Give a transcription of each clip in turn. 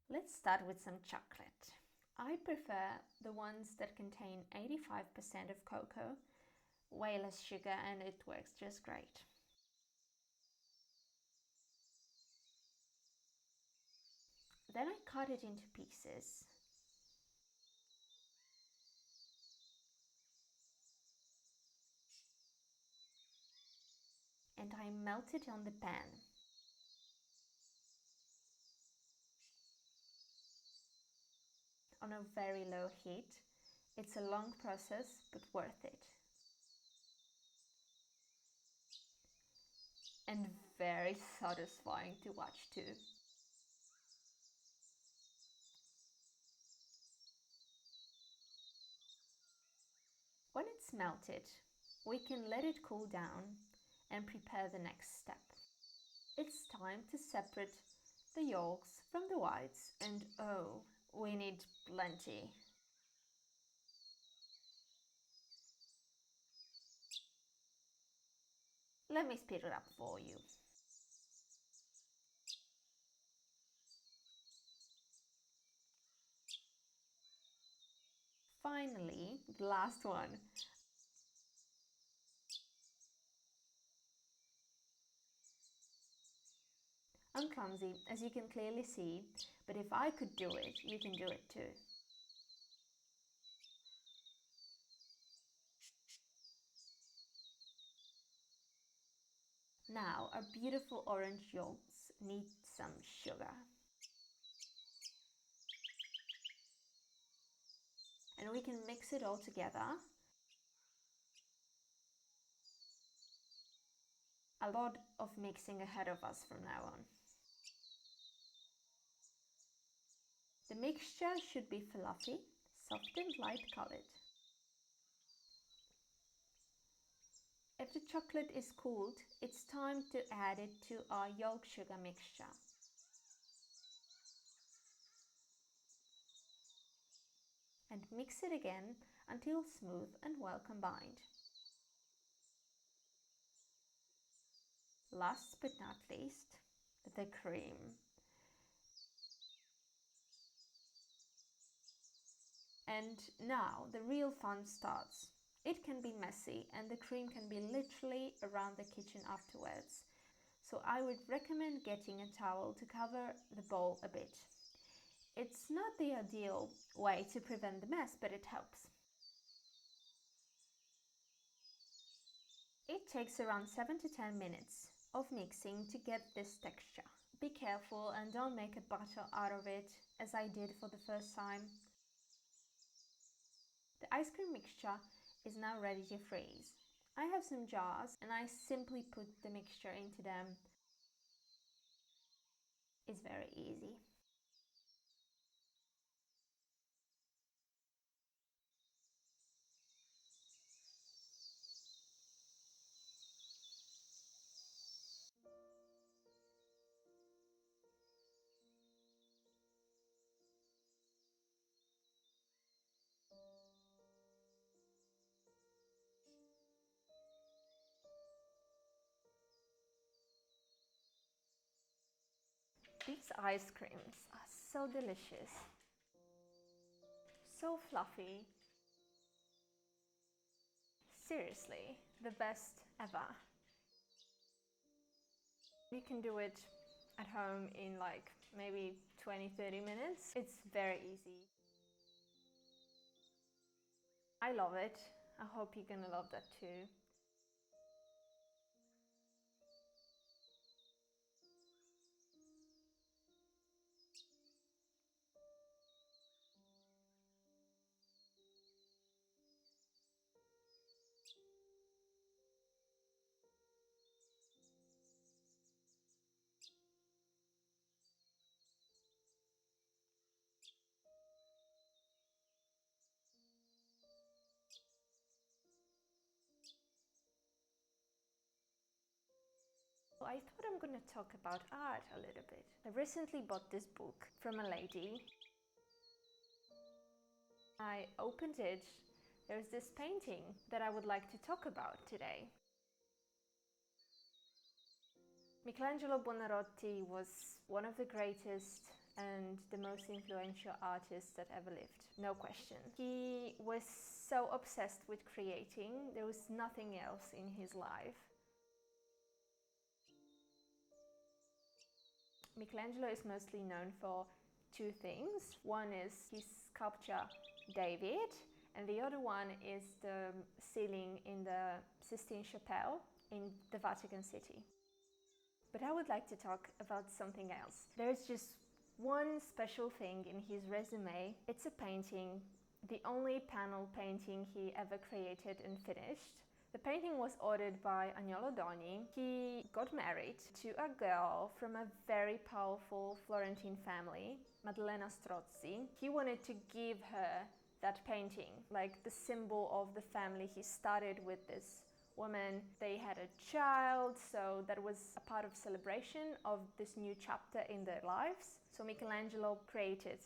Let's start with some chocolate. I prefer the ones that contain 85% of cocoa, way less sugar, and it works just great. Then I cut it into pieces. And I melt it on the pan. On a very low heat. It's a long process, but worth it. And very satisfying to watch too. When it's melted, we can let it cool down and prepare the next step. It's time to separate the yolks from the whites, and oh, we need plenty. Let me speed it up for you. Finally, the last one. I'm clumsy, as you can clearly see, but if I could do it, you can do it too. Now our beautiful orange yolks need some sugar. And we can mix it all together. A lot of mixing ahead of us from now on. The mixture should be fluffy, soft and light colored. If the chocolate is cooled, it's time to add it to our yolk sugar mixture. And mix it again until smooth and well combined. Last but not least, the cream. And now the real fun starts. It can be messy and the cream can be literally around the kitchen afterwards. So I would recommend getting a towel to cover the bowl a bit. It's not the ideal way to prevent the mess, but it helps. It takes around 7 to 10 minutes of mixing to get this texture. Be careful and don't make a butter out of it, as I did for the first time. The ice cream mixture is now ready to freeze. I have some jars and I simply put the mixture into them. It's very easy. These ice creams are so delicious, so fluffy. Seriously, the best ever. You can do it at home in like maybe 20-30 minutes. It's very easy. I love it. I hope you're gonna love that too. I thought I'm gonna talk about art a little bit. I recently bought this book from a lady. I opened it. There's this painting that I would like to talk about today. Michelangelo Buonarroti was one of the greatest and the most influential artist that ever lived, no question. He was so obsessed with creating, there was nothing else in his life. Michelangelo is mostly known for two things. One is his sculpture David, and the other one is the ceiling in the Sistine Chapel in the Vatican City. But I would like to talk about something else. There's just one special thing in his resume. It's a painting, the only panel painting he ever created and finished. The painting was ordered by Agnolo Doni. He got married to a girl from a very powerful Florentine family, Maddalena Strozzi. He wanted to give her that painting, like the symbol of the family. He started with this woman. They had a child, so that was a part of celebration of this new chapter in their lives. So Michelangelo created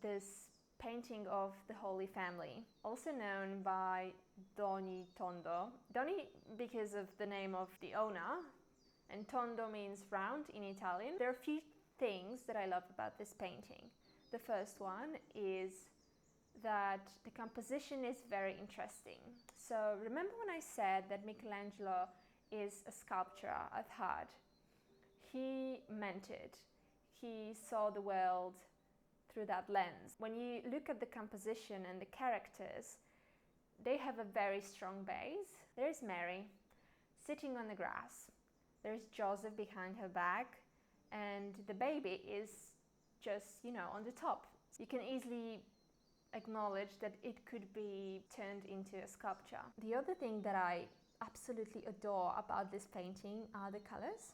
this painting of the Holy Family, also known by Doni Tondo. Doni because of the name of the owner, and Tondo means round in Italian. There are a few things that I love about this painting. The first one is that the composition is very interesting. So remember when I said that Michelangelo is a sculptor at heart? He meant it. He saw the world through that lens. When you look at the composition and the characters, they have a very strong base. There's Mary sitting on the grass. There's Joseph behind her back, and the baby is just, on the top. You can easily acknowledge that it could be turned into a sculpture. The other thing that I absolutely adore about this painting are the colors.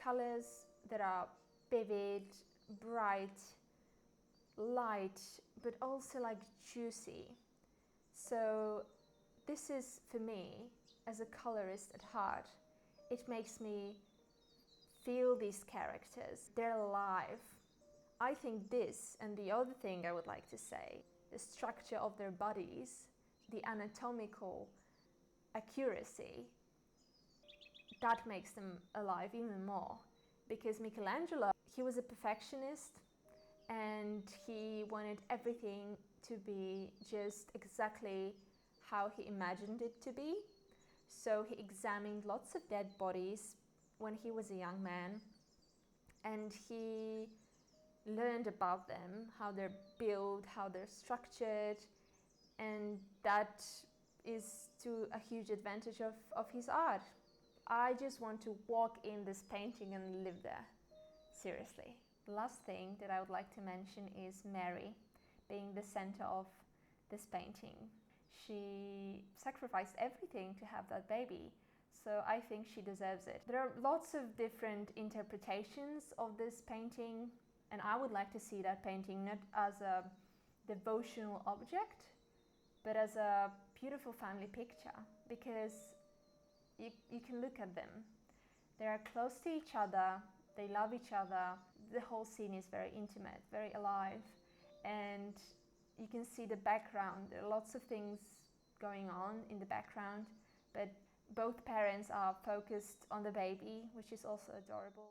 Colors that are vivid, bright, light, but also like juicy. So this is, for me, as a colorist at heart, it makes me feel these characters. They're alive. I think this, and the other thing I would like to say, the structure of their bodies, the anatomical accuracy, that makes them alive even more. Because Michelangelo, he was a perfectionist, and he wanted everything to be just exactly how he imagined it to be. So he examined lots of dead bodies when he was a young man, and he learned about them, how they're built, how they're structured, and that is to a huge advantage of his art. I just want to walk in this painting and live there, seriously. The last thing that I would like to mention is Mary being the center of this painting. She sacrificed everything to have that baby, so I think she deserves it. There are lots of different interpretations of this painting, and I would like to see that painting not as a devotional object, but as a beautiful family picture, because you can look at them. They are close to each other, they love each other. The whole scene is very intimate, very alive, and you can see the background. There are lots of things going on in the background, but both parents are focused on the baby, which is also adorable.